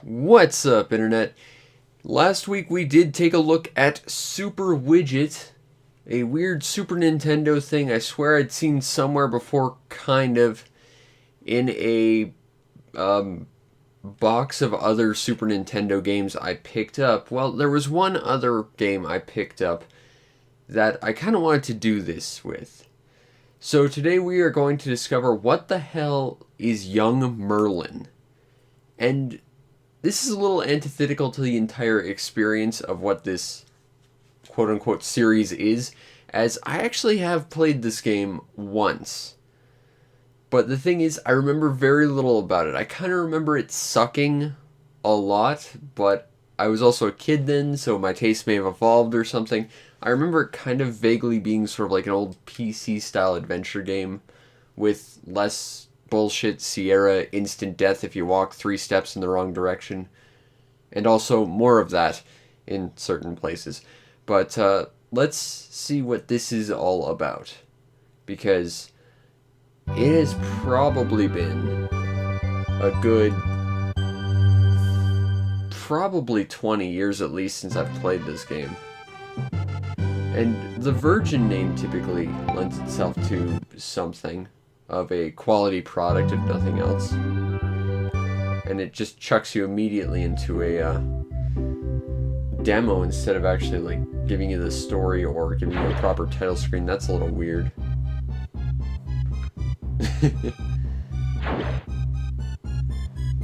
What's up, Internet? Last week we did take a look at Super Widget, a weird Super Nintendo thing I swear I'd seen somewhere before, kind of, in a box of other Super Nintendo games I picked up. Well, there was one other game I picked up that I kind of wanted to do this with. So today we are going to discover what the hell is young Merlin. And this is a little antithetical to the entire experience of what this quote-unquote series is, as I actually have played this game once. But the thing is, I remember very little about it. I kind of remember it sucking a lot, but I was also a kid then, so my taste may have evolved or something. I remember it kind of vaguely being sort of like an old PC-style adventure game with less bullshit Sierra instant death if you walk 3 steps in the wrong direction, and also more of that in certain places. But let's see what this is all about, because it has probably been a good probably 20 years at least since I've played this game. And the Virgin name typically lends itself to something of a quality product, if nothing else. And it just chucks you immediately into a demo instead of actually like giving you the story or giving you a proper title screen. That's a little weird.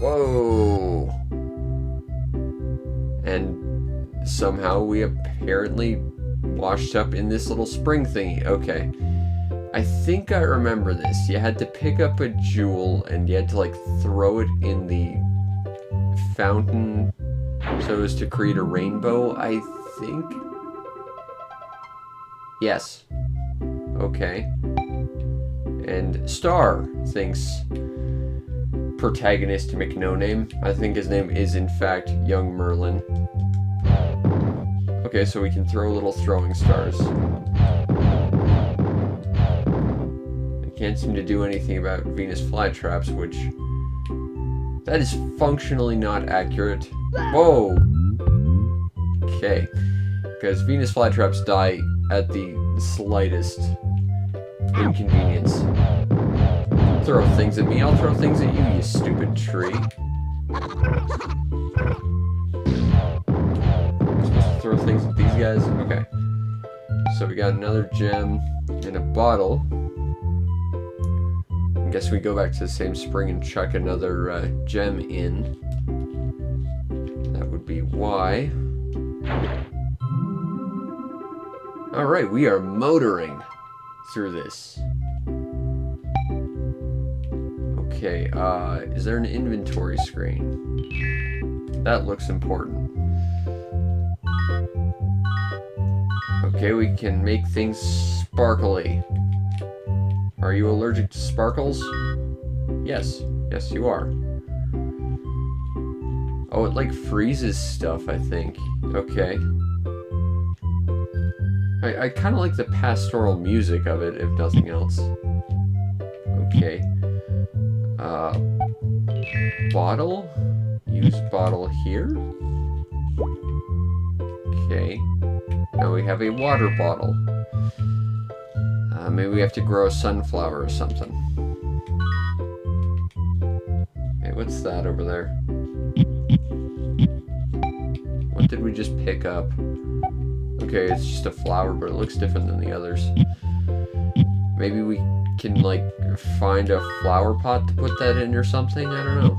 Whoa! And somehow we apparently washed up in this little spring thingy. Okay. I think I remember this. You had to pick up a jewel and you had to like throw it in the fountain so as to create a rainbow, I think? Yes. Okay. And Star thinks protagonist McNoname. I think his name is in fact young Merlin. Okay, so we can throw little throwing stars. Can't seem to do anything about Venus flytraps, which that is functionally not accurate. Whoa! Okay. Because Venus flytraps die at the slightest inconvenience. Throw things at me, I'll throw things at you, you stupid tree. I'm supposed to throw things at these guys? Okay. So we got another gem in a bottle. I guess we go back to the same spring and chuck another gem in. That would be Y. Alright, we are motoring through this. Okay, is there an inventory screen? That looks important. Okay, we can make things sparkly. Are you allergic to sparkles? Yes. Yes, you are. Oh, it like freezes stuff, I think. Okay. I kind of like the pastoral music of it, if nothing else. Okay. Bottle? Use bottle here? Okay. Now we have a water bottle. Maybe we have to grow a sunflower or something. Hey, what's that over there? What did we just pick up? Okay, it's just a flower, but it looks different than the others. Maybe we can, like, find a flower pot to put that in or something? I don't know.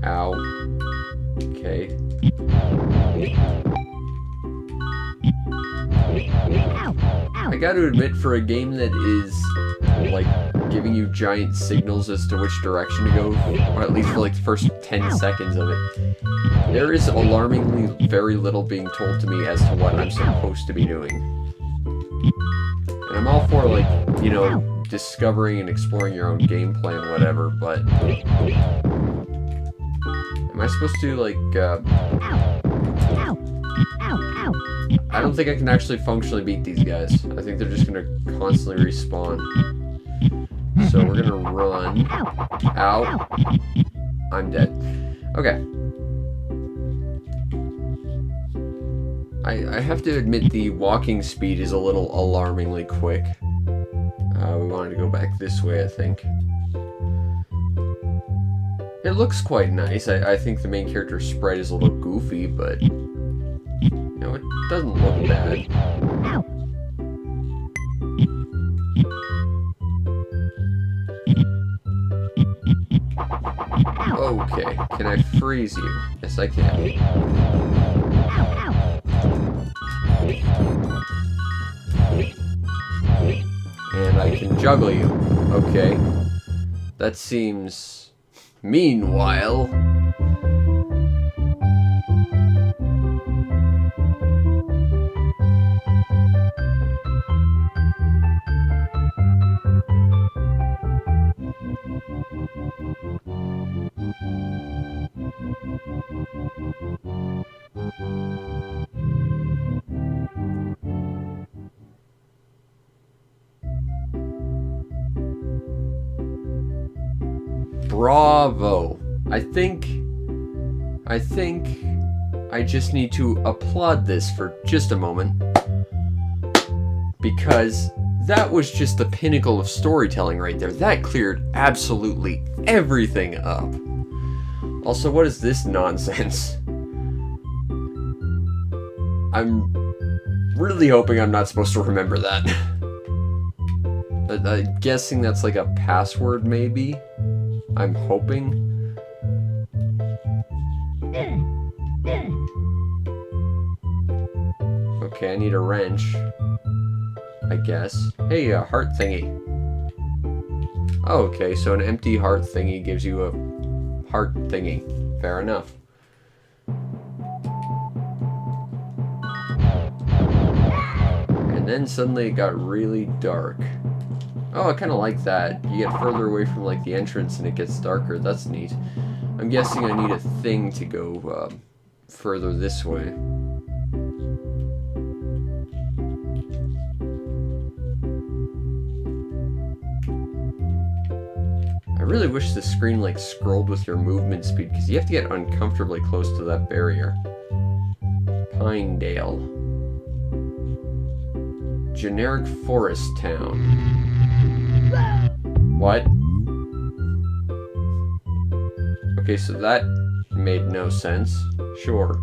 Ow. Okay. I gotta admit, for a game that is, like, giving you giant signals as to which direction to go, or at least for, like, the first 10 seconds of it, there is alarmingly very little being told to me as to what I'm supposed to be doing. And I'm all for, like, you know, discovering and exploring your own gameplay and whatever, but am I supposed to, like, I don't think I can actually functionally beat these guys. I think they're just gonna constantly respawn. So we're gonna run. Ow. I'm dead. Okay. I have to admit the walking speed is a little alarmingly quick. We wanted to go back this way, I think. It looks quite nice. I think the main character's sprite is a little goofy, but you know, it doesn't look bad. Okay, can I freeze you? Yes, I can. And I can juggle you. Okay. That seems... Meanwhile... Bravo. I think I just need to applaud this for just a moment, because that was just the pinnacle of storytelling right there. That cleared absolutely everything up. Also, what is this nonsense? I'm really hoping I'm not supposed to remember that. I'm guessing that's like a password, maybe? I'm hoping. Okay, I need a wrench, I guess. Hey, a heart thingy. Oh, okay, so an empty heart thingy gives you a heart thingy. Fair enough. And then suddenly it got really dark. Oh, I kind of like that. You get further away from like the entrance and it gets darker. That's neat. I'm guessing I need a thing to go further this way. I really wish the screen like scrolled with your movement speed, because you have to get uncomfortably close to that barrier. Pinedale. Generic forest town. What? Okay, so that made no sense. Sure.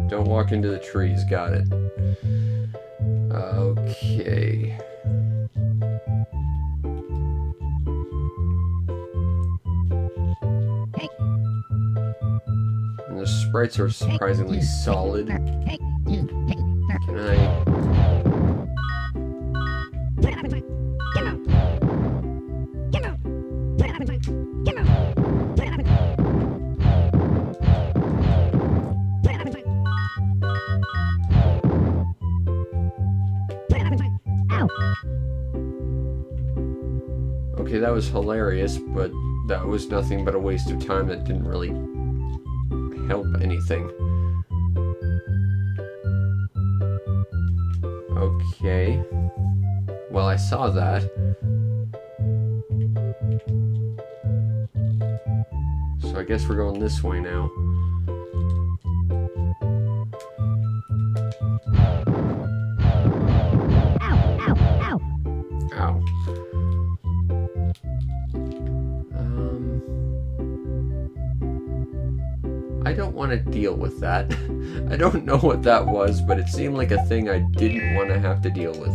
Don't walk into the trees. Got it. Okay. And the sprites are surprisingly solid. Can I... Okay, that was hilarious, but that was nothing but a waste of time that didn't really help anything. Okay. Well, I saw that. So I guess we're going this way now. Ow. I don't want to deal with that. I don't know what that was, but it seemed like a thing I didn't want to have to deal with.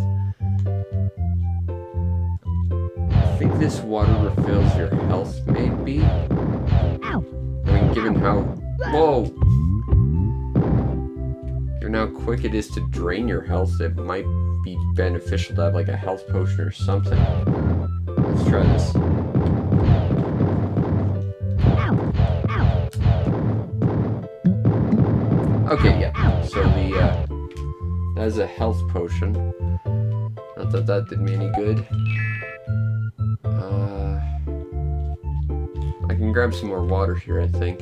I think this water refills your health, maybe? I mean, given how... Whoa! Given how quick it is to drain your health, it might be beneficial to have like a health potion or something. Let's try this. Okay, yeah. So that is a health potion. Not that that did me any good. I can grab some more water here, I think.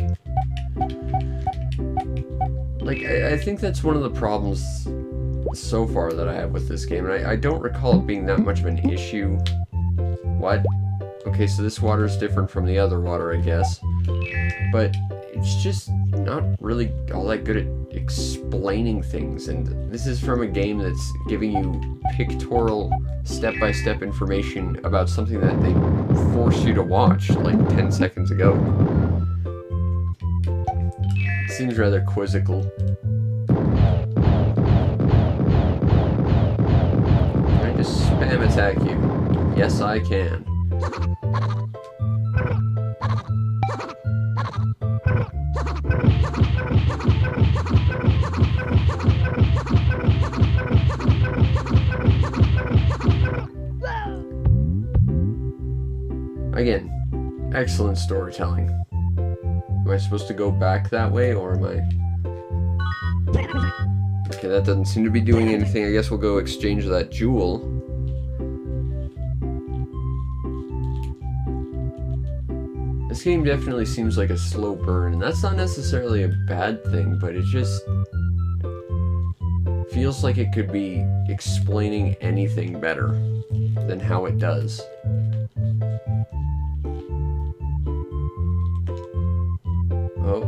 Like, I think that's one of the problems so far that I have with this game, and I don't recall it being that much of an issue. What? Okay, so this water is different from the other water, I guess. But it's just not really all that good at explaining things, and this is from a game that's giving you pictorial step-by-step information about something that they forced you to watch like 10 seconds ago. Seems rather quizzical. Can I just spam attack you? Yes, I can. Again, excellent storytelling. Am I supposed to go back that way, or am I... Okay, that doesn't seem to be doing anything. I guess we'll go exchange that jewel. This game definitely seems like a slow burn, and that's not necessarily a bad thing, but it just feels like it could be explaining anything better than how it does. Oh,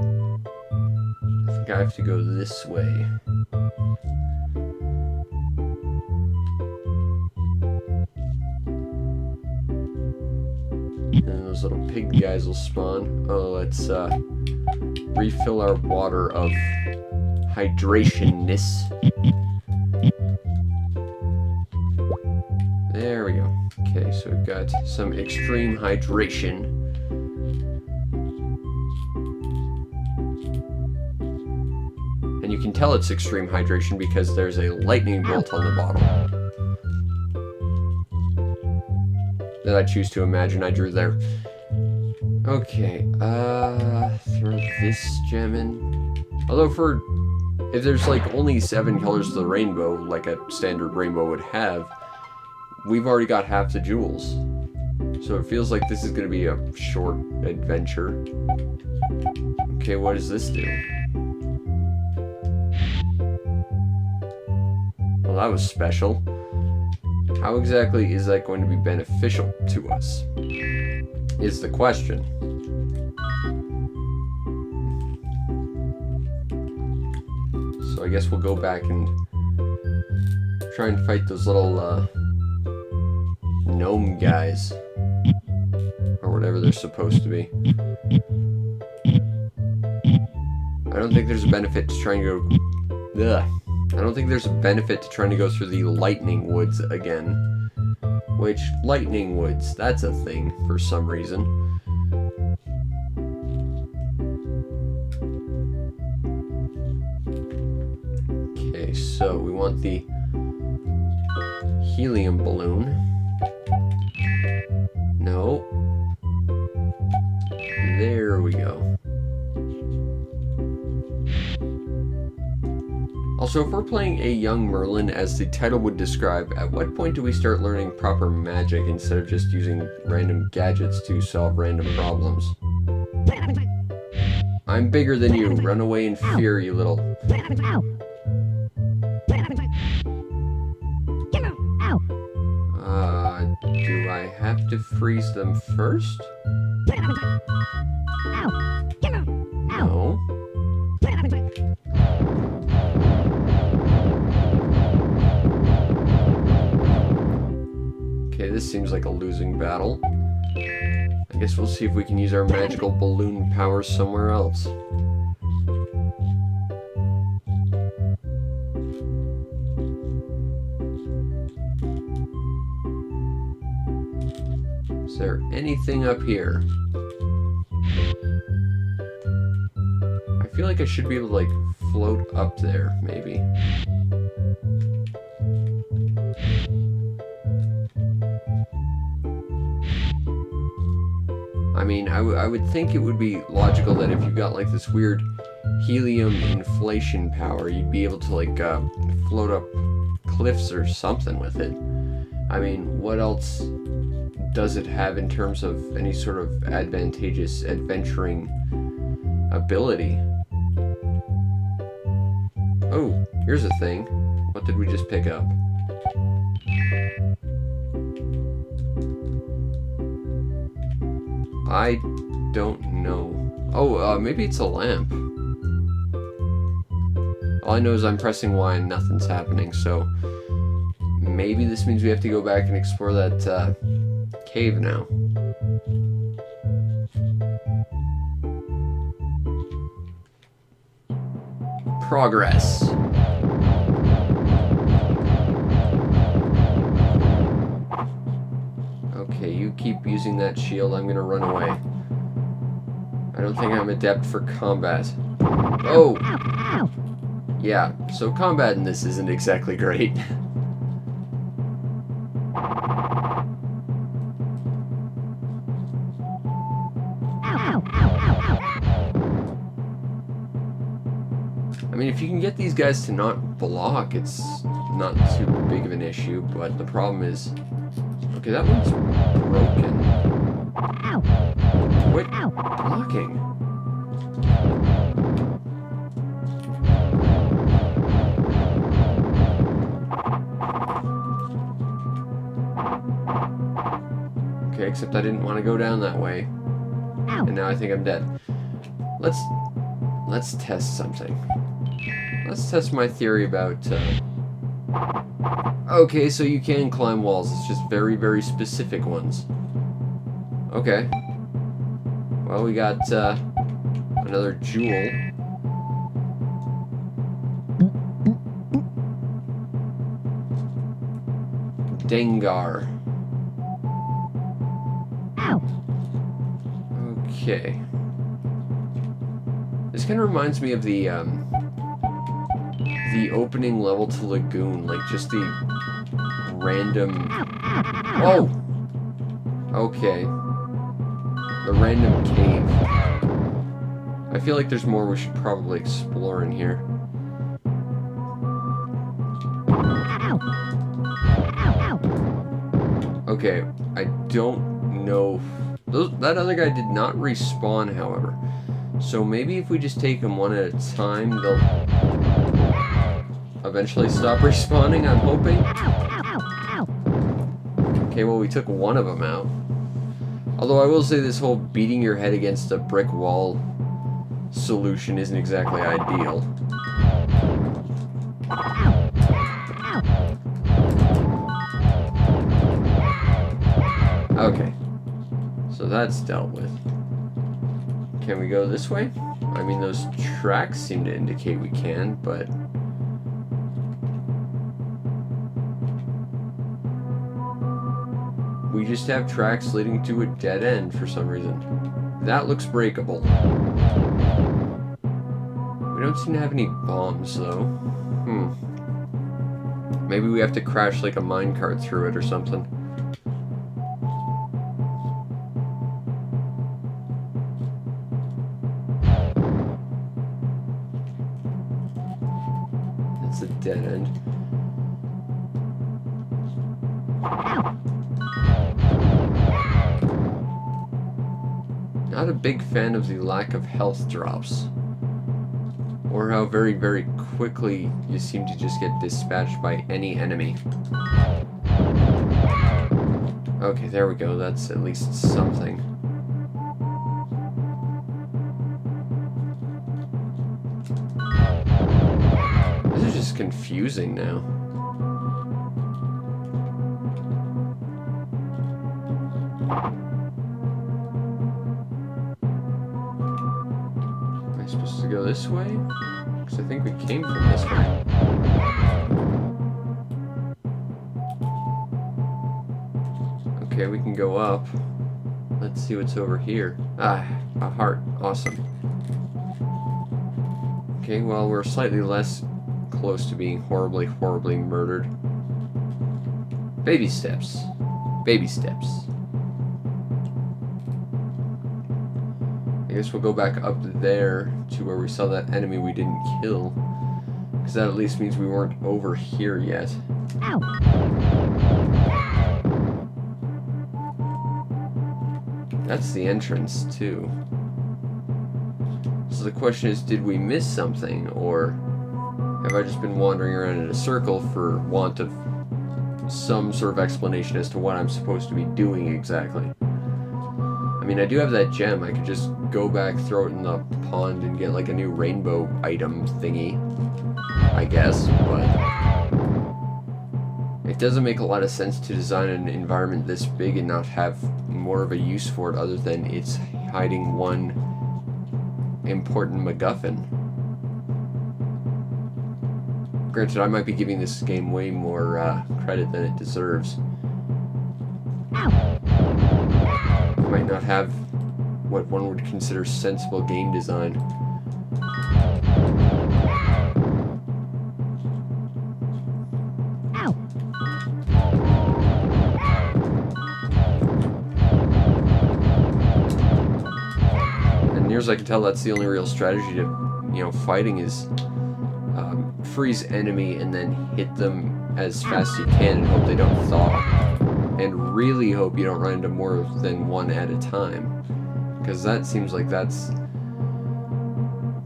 I think I have to go this way. And those little pig guys will spawn. Oh, let's refill our water of hydration-ness. There we go. Okay, so we've got some extreme hydration. And you can tell it's extreme hydration because there's a lightning bolt on the bottle that I choose to imagine I drew there. Okay, throw this gem in. Although if there's like only 7 colors of the rainbow, like a standard rainbow would have, we've already got half the jewels. So it feels like this is going to be a short adventure. Okay, what does this do? Well, that was special. How exactly is that going to be beneficial to us? Is the question. So I guess we'll go back and try and fight those little gnome guys. Or whatever they're supposed to be. I don't think there's a benefit to trying to go... Ugh. I don't think there's a benefit to trying to go through the lightning woods again. Which, lightning woods, that's a thing for some reason. Okay, so we want the helium balloon. No. There we go. Also, if we're playing a young Merlin, as the title would describe, at what point do we start learning proper magic instead of just using random gadgets to solve random problems? I'm bigger than you. Run away in fear, you little... Do I have to freeze them first? No. Okay, this seems like a losing battle. I guess we'll see if we can use our magical balloon powers somewhere else. Is there anything up here? I feel like I should be able to, like, float up there, maybe. I mean, I would think it would be logical that if you've got, like, this weird helium inflation power, you'd be able to, like, float up cliffs or something with it. I mean, what else does it have in terms of any sort of advantageous adventuring ability? Oh, here's a thing. What did we just pick up? I don't know. Oh, maybe it's a lamp. All I know is I'm pressing Y and nothing's happening, so maybe this means we have to go back and explore that cave now. Progress. Okay, you keep using that shield. I'm gonna run away. I don't think I'm adept for combat. Oh! Yeah, so combat in this isn't exactly great. I mean, if you can get these guys to not block, it's not too big of an issue, but the problem is... Okay, that one's broken. Quit blocking. Okay, except I didn't want to go down that way. And now I think I'm dead. Let's test something. Let's test my theory about... Okay, so you can climb walls. It's just very, very specific ones. Okay. Well, we got another jewel. Dengar. Okay. This kind of reminds me of the opening level to Lagoon, like just the random... Whoa! Okay. The random cave. I feel like there's more we should probably explore in here. Okay, I don't know... That other guy did not respawn, however. So maybe if we just take them one at a time, they'll eventually stop respawning, I'm hoping. Okay, well, we took one of them out. Although I will say this whole beating your head against a brick wall solution isn't exactly ideal. Okay. So that's dealt with. Can we go this way? I mean, those tracks seem to indicate we can, but... we just have tracks leading to a dead end for some reason. That looks breakable. We don't seem to have any bombs, though. Maybe we have to crash like a minecart through it or something. It's a dead end. Not a big fan of the lack of health drops. Or how very, very quickly you seem to just get dispatched by any enemy. Okay, there we go. That's at least something. This is just confusing now. Am I supposed to go this way? Because I think we came from this way. Okay, we can go up. Let's see what's over here. Ah, a heart. Awesome. Okay, well, we're slightly less close to being horribly, horribly murdered. Baby steps. Baby steps. I guess we'll go back up there to where we saw that enemy we didn't kill. Because that at least means we weren't over here yet. Ow. That's the entrance, too. So the question is, did we miss something? Or have I just been wandering around in a circle for want of some sort of explanation as to what I'm supposed to be doing exactly? I I mean, I do have that gem. I could just go back, throw it in the pond, and get like a new rainbow item thingy, I guess, but it doesn't make a lot of sense to design an environment this big and not have more of a use for it other than it's hiding one important MacGuffin. Granted, I might be giving this game way more credit than it deserves. It might not have what one would consider sensible game design. And near as I can tell, that's the only real strategy to, fighting is freeze enemy and then hit them as fast as you can and hope they don't thaw. And really hope you don't run into more than one at a time. Because that seems like that's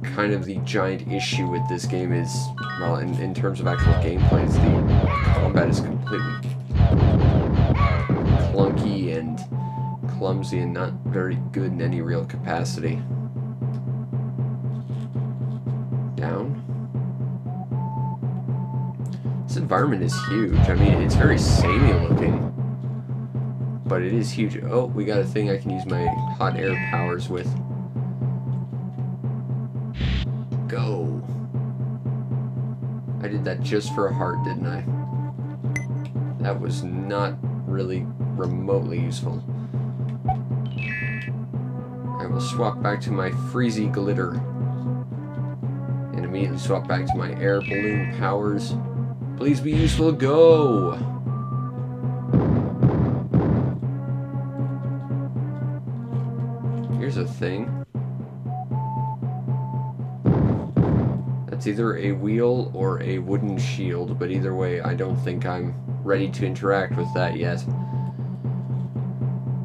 kind of the giant issue with this game is, well, in terms of actual gameplay, it's the combat is completely clunky and clumsy and not very good in any real capacity. Down. This environment is huge. I mean, it's very samey looking, but it is huge. Oh, we got a thing I can use my hot air powers with. Go. I did that just for a heart, didn't I? That was not really remotely useful. I will swap back to my freezy glitter and immediately swap back to my air balloon powers. Please be useful. Go! Here's a thing. That's either a wheel or a wooden shield, but either way, I don't think I'm ready to interact with that yet.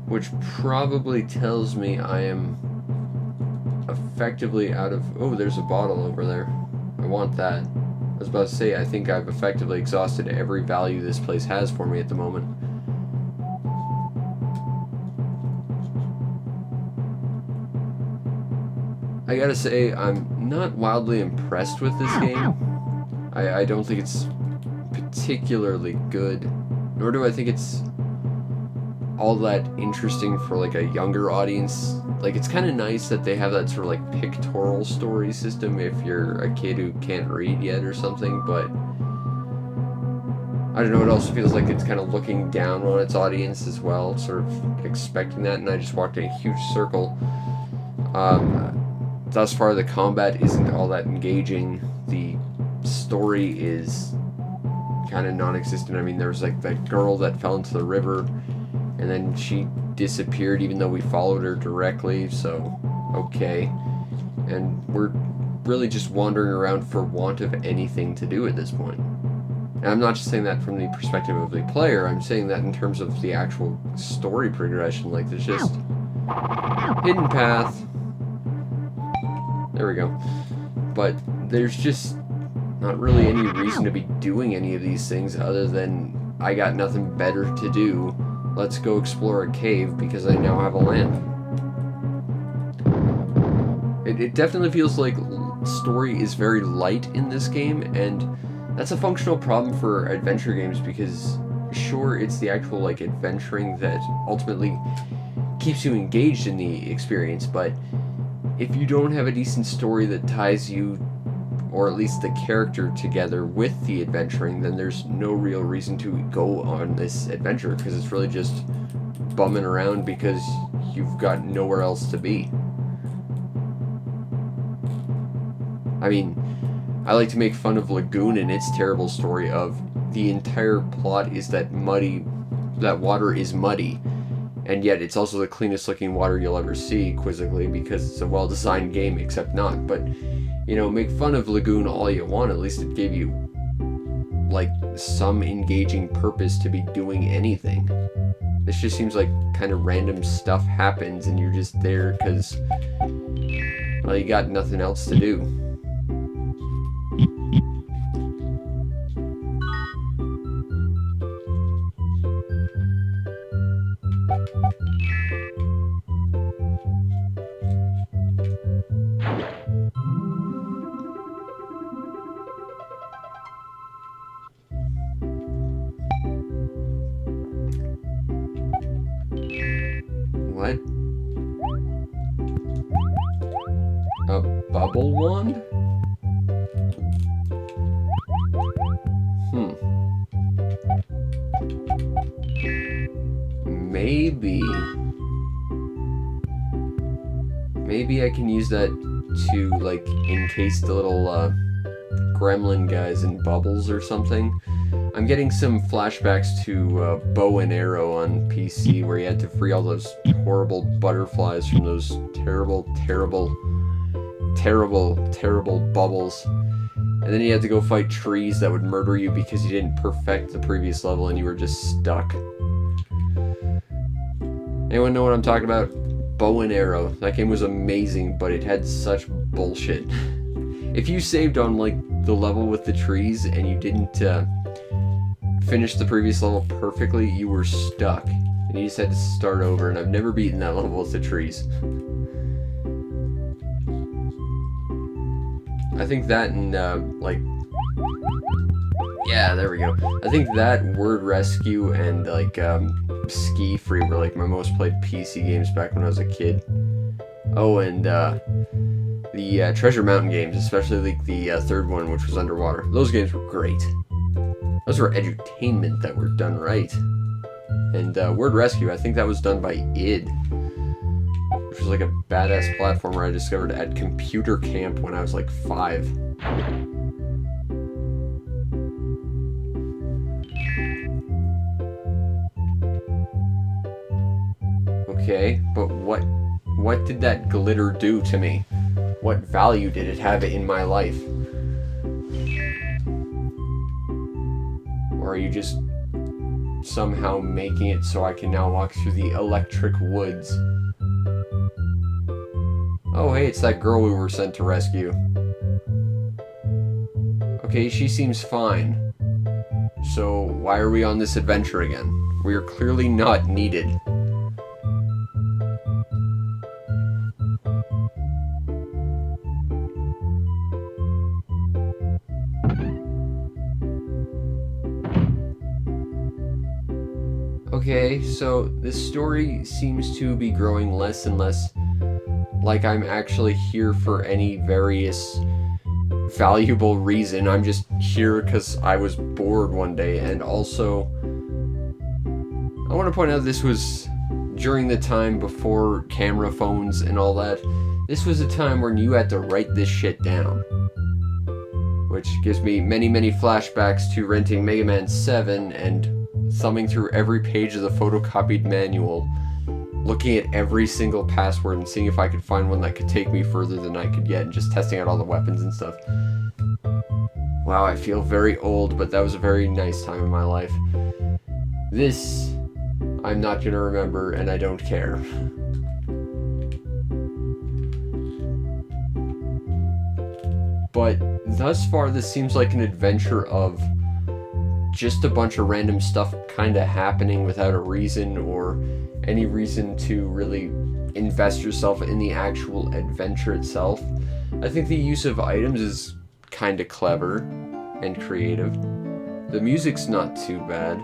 Which probably tells me I am effectively out of... Oh, there's a bottle over there. I want that. I was about to say, I think I've effectively exhausted every value this place has for me at the moment. I gotta say, I'm not wildly impressed with this game. I don't think it's particularly good, nor do I think it's all that interesting for like a younger audience. Like, it's kind of nice that they have that sort of like pictorial story system if you're a kid who can't read yet or something, but I don't know, it also feels like it's kind of looking down on its audience as well, sort of expecting that, and I just walked in a huge circle. Thus far, the combat isn't all that engaging. The story is kind of non-existent. I mean, there was like that girl that fell into the river, and then she disappeared even though we followed her directly, so okay. And we're really just wandering around for want of anything to do at this point. And I'm not just saying that from the perspective of the player, I'm saying that in terms of the actual story progression. Like, there's just hidden path. There we go. But there's just not really any reason to be doing any of these things other than I got nothing better to do. Let's go explore a cave because I now have a lamp. It definitely feels like story is very light in this game, and that's a functional problem for adventure games because sure, it's the actual like adventuring that ultimately keeps you engaged in the experience, but if you don't have a decent story that ties you, or at least the character, together with the adventuring, then there's no real reason to go on this adventure, because it's really just bumming around because you've got nowhere else to be. I mean, I like to make fun of Lagoon and its terrible story of the entire plot is that water is muddy, and yet it's also the cleanest looking water you'll ever see, quizzically, because it's a well-designed game, except not. But, you know, make fun of Lagoon all you want, at least it gave you, like, some engaging purpose to be doing anything. This just seems like kind of random stuff happens, and you're just there because, well, you got nothing else to do. bubble wand? Maybe I can use that to, like, encase the little, gremlin guys in bubbles or something. I'm getting some flashbacks to Bow and Arrow on PC, where you had to free all those horrible butterflies from those terrible bubbles. And then you had to go fight trees that would murder you because you didn't perfect the previous level and you were just stuck. Anyone know what I'm talking about? Bow and Arrow. That game was amazing, but it had such bullshit. If you saved on, like, the level with the trees and you didn't finish the previous level perfectly, you were stuck. And you just had to start over, and I've never beaten that level with the trees. I think that and, like... Yeah, there we go. I think that, Word Rescue, and, like, Ski Free were, like, my most played PC games back when I was a kid. Oh, and, the Treasure Mountain games, especially, like, the third one, which was underwater. Those games were great. Those were edutainment that were done right. And, Word Rescue, I think that was done by id, which was, like, a badass platformer I discovered at computer camp when I was, like, 5. Okay, but what did that glitter do to me? What value did it have in my life? Or are you just somehow making it so I can now walk through the electric woods? Oh hey, it's that girl we were sent to rescue. Okay, she seems fine. So why are we on this adventure again? We are clearly not needed. Okay, so this story seems to be growing less and less like I'm actually here for any various valuable reason. I'm just here because I was bored one day, and also I want to point out this was during the time before camera phones and all that. This was a time when you had to write this shit down, which gives me many flashbacks to renting Mega Man 7 and thumbing through every page of the photocopied manual, looking at every single password and seeing if I could find one that could take me further than I could get, and just testing out all the weapons and stuff. Wow, I feel very old, but that was a very nice time in my life. This, I'm not gonna remember, and I don't care. But thus far, this seems like an adventure of just a bunch of random stuff kind of happening without a reason or any reason to really invest yourself in the actual adventure itself. I think the use of items is kind of clever and creative. The music's not too bad,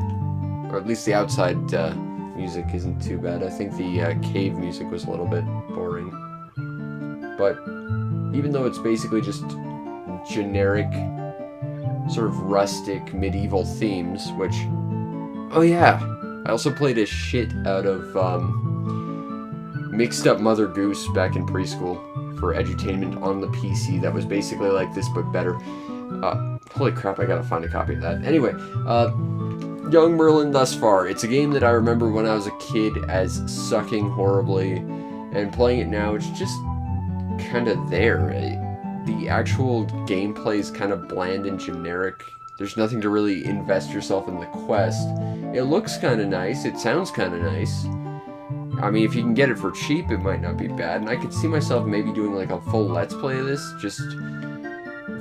or at least the outside music isn't too bad. I think the cave music was a little bit boring. But even though it's basically just generic, sort of rustic, medieval themes, which... Oh yeah! I also played a shit out of, Mixed Up Mother Goose back in preschool for edutainment on the PC. That was basically like this, but better. Holy crap, I gotta find a copy of that. Anyway, Young Merlin thus far. It's a game that I remember when I was a kid as sucking horribly, and playing it now, it's just kind of there. The actual gameplay is kind of bland and generic. There's nothing to really invest yourself in the quest. It looks kind of nice. It sounds kind of nice. I mean, if you can get it for cheap, it might not be bad. And I could see myself maybe doing like a full Let's Play of this, just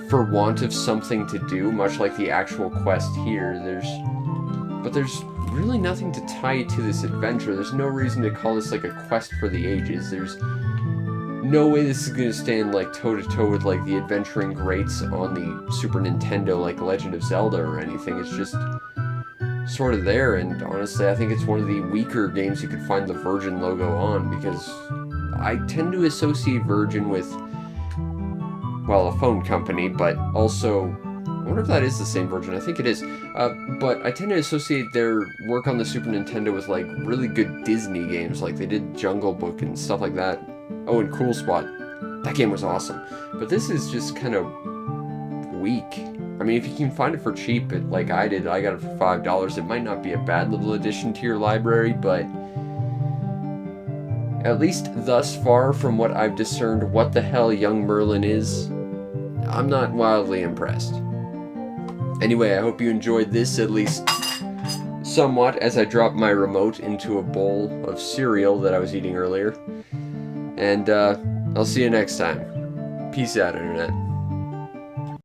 for want of something to do, much like the actual quest here. But there's really nothing to tie to this adventure. There's no reason to call this like a quest for the ages. There's no way this is going to stand like toe-to-toe with like the adventuring greats on the Super Nintendo, like Legend of Zelda or anything. It's just sort of there, and honestly I think it's one of the weaker games you could find the Virgin logo on, because I tend to associate Virgin with well, a phone company, but also, I wonder if that is the same version. I think it is. But I tend to associate their work on the Super Nintendo with like really good Disney games, like they did Jungle Book and stuff like that. Oh, and Cool Spot. That game was awesome. But this is just kind of weak. I mean, if you can find it for cheap, like I did, I got it for $5. It might not be a bad little addition to your library, but at least thus far, from what I've discerned, what the hell Young Merlin is, I'm not wildly impressed. Anyway, I hope you enjoyed this at least somewhat as I dropped my remote into a bowl of cereal that I was eating earlier. And I'll see you next time. Peace out, Internet.